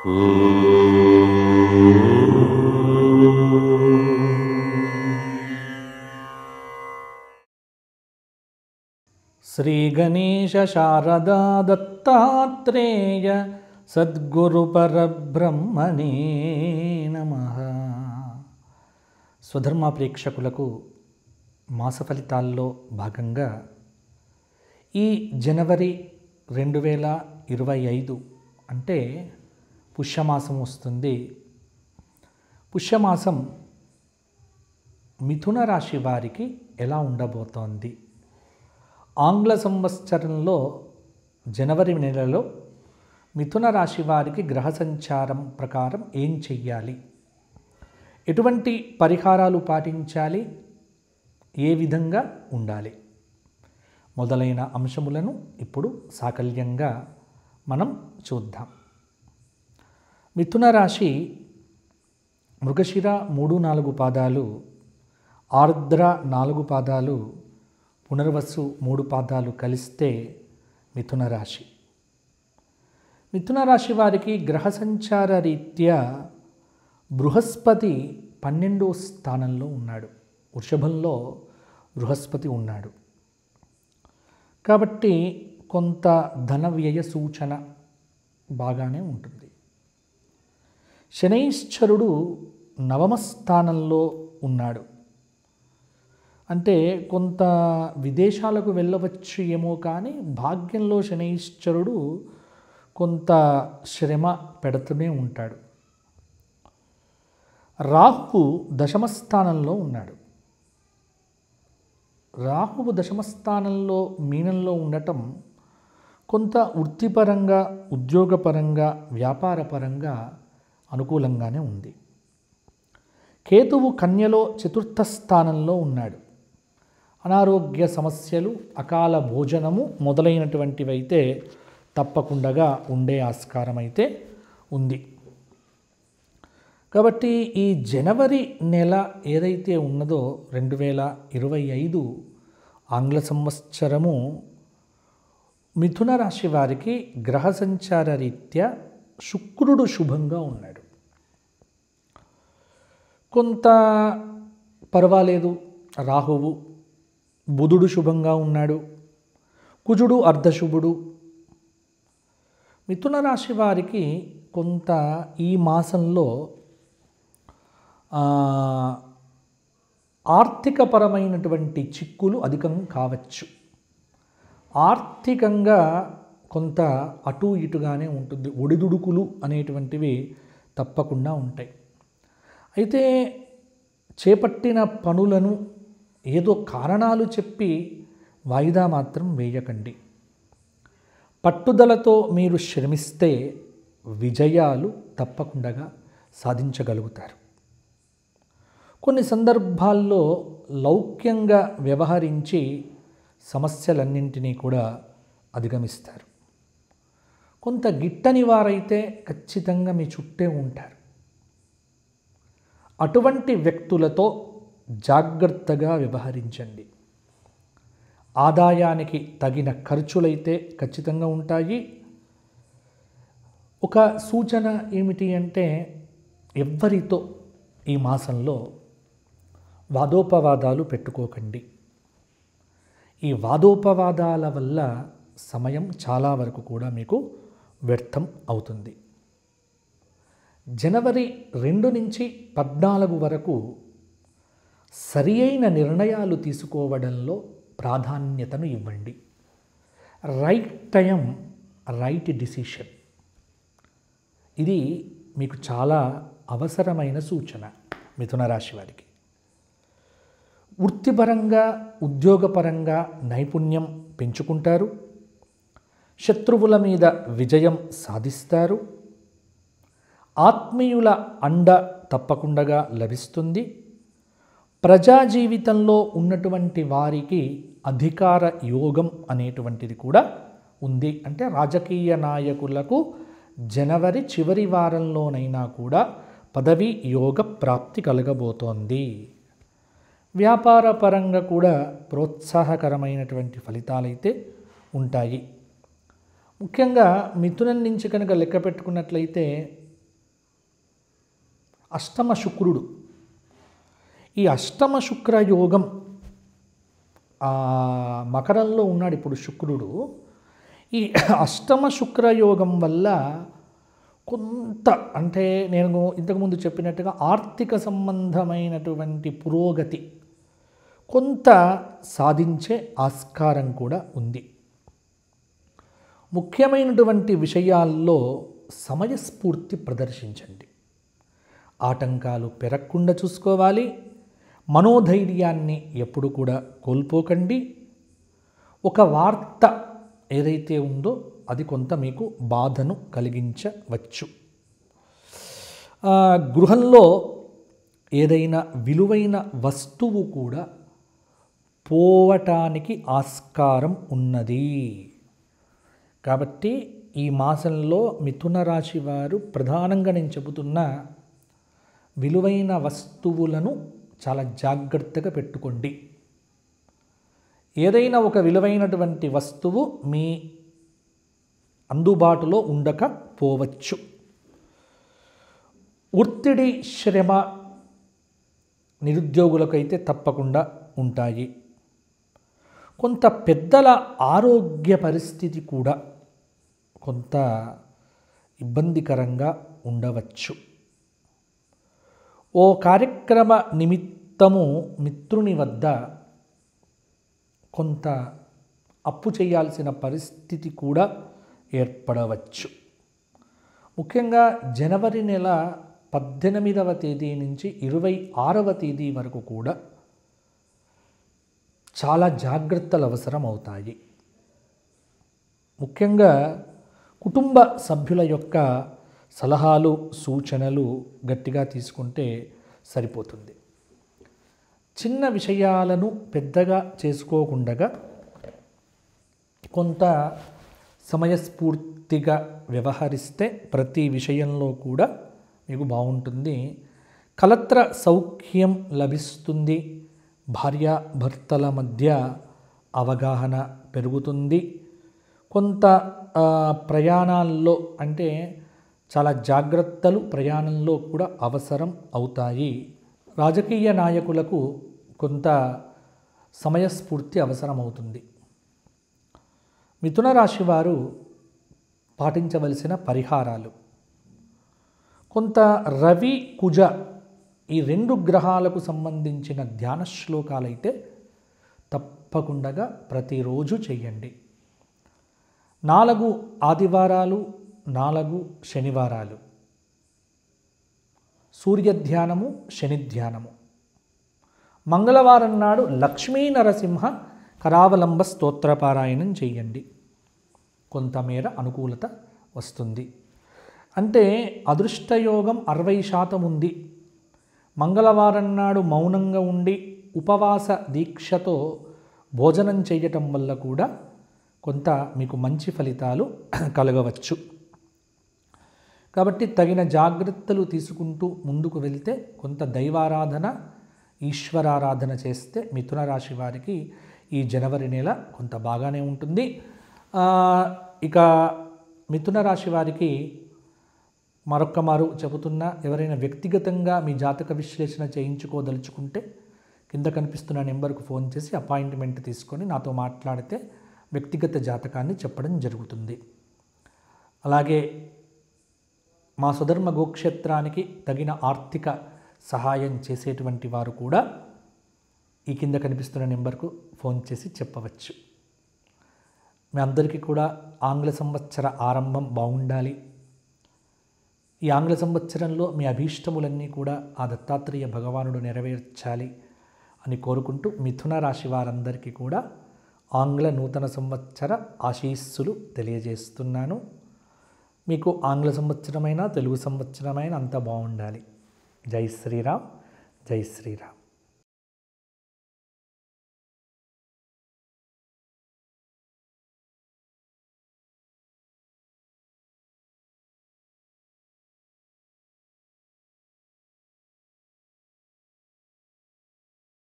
శ్రీ గణేశ శారదా దత్తాత్రేయ సద్గురు పరబ్రహ్మణే నమః. స్వధర్మ ప్రేక్షకులకు మాస ఫలితాల్లో భాగంగా ఈ జనవరి 2025 అంటే పుష్యమాసం వస్తుంది. పుష్యమాసం మిథున రాశి వారికి ఎలా ఉండబోతోంది? ఆంగ్ల సంవత్సరంలో జనవరి నెలలో మిథున రాశి వారికి గ్రహ సంచారం ప్రకారం ఏం చెయ్యాలి, ఎటువంటి పరిహారాలు పాటించాలి, ఏ విధంగా ఉండాలి మొదలైన అంశములను ఇప్పుడు సాకల్యంగా మనం చూద్దాం. మిథున రాశి మృగశిర 3-4 పాదాలు, ఆర్ద్ర 4 పాదాలు, పునర్వసు 3 పాదాలు కలిస్తే మిథున రాశి. మిథున రాశి వారికి గ్రహ సంచార రీత్యా బృహస్పతి 12వ స్థానంలో ఉన్నాడు. వృషభంలో బృహస్పతి ఉన్నాడు కాబట్టి కొంత ధన వ్యయ సూచన బాగానే ఉంటుంది. శనైశ్చరుడు 9వ స్థానంలో ఉన్నాడు. అంటే కొంత విదేశాలకు వెళ్ళవచ్చు ఏమో, కానీ భాగ్యంలో శనైశ్చరుడు కొంత శ్రమ పెడుతూనే ఉంటాడు. రాహువు 10వ స్థానంలో ఉన్నాడు. రాహువు 10వ స్థానంలో మీనంలో ఉండటం కొంత వృత్తిపరంగా, ఉద్యోగపరంగా, వ్యాపారపరంగా అనుకూలంగానే ఉంది. కేతువు కన్యలో 4వ స్థానంలో ఉన్నాడు. అనారోగ్య సమస్యలు, అకాల భోజనము మొదలైనటువంటివైతే తప్పకుండా ఉండే ఆస్కారం అయితే ఉంది. కాబట్టి ఈ జనవరి నెల ఏదైతే ఉన్నదో 2025 ఆంగ్ల సంవత్సరము మిథున రాశి వారికి గ్రహ సంచార రీత్యా శుక్రుడు శుభంగా ఉన్నాడు. కొంత పర్వాలేదు. రాహువు, బుధుడు శుభంగా ఉన్నాడు. కుజుడు అర్ధశుభుడు. మిథున రాశి వారికి కొంత ఈ మాసంలో ఆర్థికపరమైనటువంటి చిక్కులు అధికం కావచ్చు. ఆర్థికంగా కొంత అటు ఇటుగానే ఉంటుంది. ఒడిదుడుకులు అనేటువంటివి తప్పకుండా ఉంటాయి. అయితే చేపట్టిన పనులను ఏదో కారణాలు చెప్పి వాయిదా మాత్రం వేయకండి. పట్టుదలతో మీరు శ్రమిస్తే విజయాలు తప్పకుండా సాధించగలుగుతారు. కొన్ని సందర్భాల్లో లౌక్యంగా వ్యవహరించి సమస్యలన్నింటినీ కూడా అధిగమిస్తారు. కొంత గిట్టని వారైతే ఖచ్చితంగా మీ చుట్టే ఉంటారు. అటువంటి వ్యక్తులతో జాగ్రత్తగా వ్యవహరించండి. ఆదాయానికి తగిన ఖర్చులైతే ఖచ్చితంగా ఉంటాయి. ఒక సూచన ఏమిటి అంటే, ఎవ్వరితో ఈ మాసంలో వాదోపవాదాలు పెట్టుకోకండి. ఈ వాదోపవాదాల వల్ల సమయం చాలా వరకు కూడా మీకు వ్యర్థం అవుతుంది. జనవరి 2 నుంచి 14 వరకు సరి అయిన నిర్ణయాలు తీసుకోవడంలో ప్రాధాన్యతను ఇవ్వండి. రైట్ టైం, రైట్ డిసిషన్, ఇది మీకు చాలా అవసరమైన సూచన మిథున రాశి వారికి. వృత్తిపరంగా, ఉద్యోగపరంగా నైపుణ్యం పెంచుకుంటారు. శత్రువుల మీద విజయం సాధిస్తారు. ఆత్మీయుల అండ తప్పకుండా లభిస్తుంది. ప్రజా జీవితంలో ఉన్నటువంటి వారికి అధికార యోగం అనేటువంటిది కూడా ఉంది. అంటే రాజకీయ నాయకులకు జనవరి చివరి వారంలోనైనా కూడా పదవి యోగ ప్రాప్తి కలగబోతోంది. వ్యాపార పరంగా కూడా ప్రోత్సాహకరమైనటువంటి ఫలితాలైతే ఉంటాయి. ముఖ్యంగా మిథునం నుంచి కనుక లెక్క పెట్టుకున్నట్లయితే అష్టమ శుక్రుడు. ఈ అష్టమ శుక్ర యోగం మకరంలో ఉన్నాడు ఇప్పుడు శుక్రుడు. ఈ అష్టమ శుక్ర యోగం వల్ల కొంత అంటే నేను ఇంతకుముందు చెప్పినట్టుగా ఆర్థిక సంబంధమైనటువంటి పురోగతి కొంత సాధించే ఆస్కారం కూడా ఉంది. ముఖ్యమైనటువంటి విషయాల్లో సమయస్ఫూర్తి ప్రదర్శించండి. ఆటంకాలు పెరగకుండా చూసుకోవాలి. మనోధైర్యాన్ని ఎప్పుడు కూడా కోల్పోకండి. ఒక వార్త ఏదైతే ఉందో అది కొంత మీకు బాధను కలిగించవచ్చు. గృహంలో ఏదైనా విలువైన వస్తువు కూడా పోవటానికి ఆస్కారం ఉన్నది. కాబట్టి ఈ మాసంలో మిథున రాశి వారు ప్రధానంగా నేను చెబుతున్న విలువైన వస్తువులను చాలా జాగ్రత్తగా పెట్టుకోండి. ఏదైనా ఒక విలువైనటువంటి వస్తువు మీ అందుబాటులో ఉండకపోవచ్చు. ఒత్తిడి, శ్రమ నిరుద్యోగులకైతే తప్పకుండా ఉంటాయి. కొంత పెద్దల ఆరోగ్య పరిస్థితి కూడా కొంత ఇబ్బందికరంగా ఉండవచ్చు. ఓ కార్యక్రమ నిమిత్తము మిత్రుని వద్ద కొంత అప్పు చేయాల్సిన పరిస్థితి కూడా ఏర్పడవచ్చు. ముఖ్యంగా జనవరి నెల 18వ తేదీ నుంచి 26వ తేదీ వరకు కూడా చాలా జాగ్రత్తలు అవసరం అవుతాయి. ముఖ్యంగా కుటుంబ సభ్యుల యొక్క సలహాలు, సూచనలు గట్టిగా తీసుకుంటే సరిపోతుంది. చిన్న విషయాలను పెద్దగా చేసుకోకుండా కొంత సమయస్ఫూర్తిగా వ్యవహరిస్తే ప్రతి విషయంలో కూడా మీకు బాగుంటుంది. కలత్ర సౌఖ్యం లభిస్తుంది. భార్యాభర్తల మధ్య అవగాహన పెరుగుతుంది. కొంత ప్రయాణాల్లో అంటే చాలా జాగ్రత్తలు ప్రయాణంలో కూడా అవసరం అవుతాయి. రాజకీయ నాయకులకు కొంత సమయస్ఫూర్తి అవసరమవుతుంది. మిథున రాశి వారు పాటించవలసిన పరిహారాలు, కొంత రవి, కుజ ఈ 2 గ్రహాలకు సంబంధించిన ధ్యాన శ్లోకాలైతే తప్పకుండా ప్రతిరోజు చేయండి. 4 ఆదివారాలు, 4 శనివారాలు సూర్యధ్యానము, శని ధ్యానము. మంగళవారం నాడు లక్ష్మీ నరసింహ కరావలంబ స్తోత్రపారాయణం చేయండి. కొంతమేర అనుకూలత వస్తుంది. అంటే అదృష్టయోగం 60% ఉంది. మంగళవారం నాడు మౌనంగా ఉండి ఉపవాస దీక్షతో భోజనం చేయటం వల్ల కూడా కొంత మీకు మంచి ఫలితాలు కలగవచ్చు. కాబట్టి తగిన జాగ్రత్తలు తీసుకుంటూ ముందుకు వెళ్తే కొంత దైవారాధన, ఈశ్వరారాధన చేస్తే మిథున రాశి వారికి ఈ జనవరి నెల కొంత బాగానే ఉంటుంది. ఇక మిథున రాశి వారికి మరొక్కమారు చెబుతున్నా, ఎవరైనా వ్యక్తిగతంగా మీ జాతక విశ్లేషణ చేయించుకోదలుచుకుంటే కింద కనిపిస్తున్న నెంబర్కు ఫోన్ చేసి అపాయింట్మెంట్ తీసుకొని నాతో మాట్లాడితే వ్యక్తిగత జాతకాన్ని చెప్పడం జరుగుతుంది. అలాగే మా స్వధర్మ గోక్షేత్రానికి తగిన ఆర్థిక సహాయం చేసేటువంటి వారు కూడా ఈ కింద కనిపిస్తున్న నెంబర్కు ఫోన్ చేసి చెప్పవచ్చు. మీ అందరికీ కూడా ఆంగ్ల సంవత్సర ఆరంభం బాగుండాలి. ఈ ఆంగ్ల సంవత్సరంలో మీ అభీష్టములన్నీ కూడా ఆ దత్తాత్రేయ భగవానుడు నెరవేర్చాలి అని కోరుకుంటూ మిథున రాశి వారందరికీ కూడా ఆంగ్ల నూతన సంవత్సర ఆశీస్సులు తెలియజేస్తున్నాను. మీకు ఆంగ్ల సంవత్సరమైన తెలుగు సంవత్సరమైన అంతా బాగుండాలి. జై శ్రీరామ్, జై శ్రీరామ్.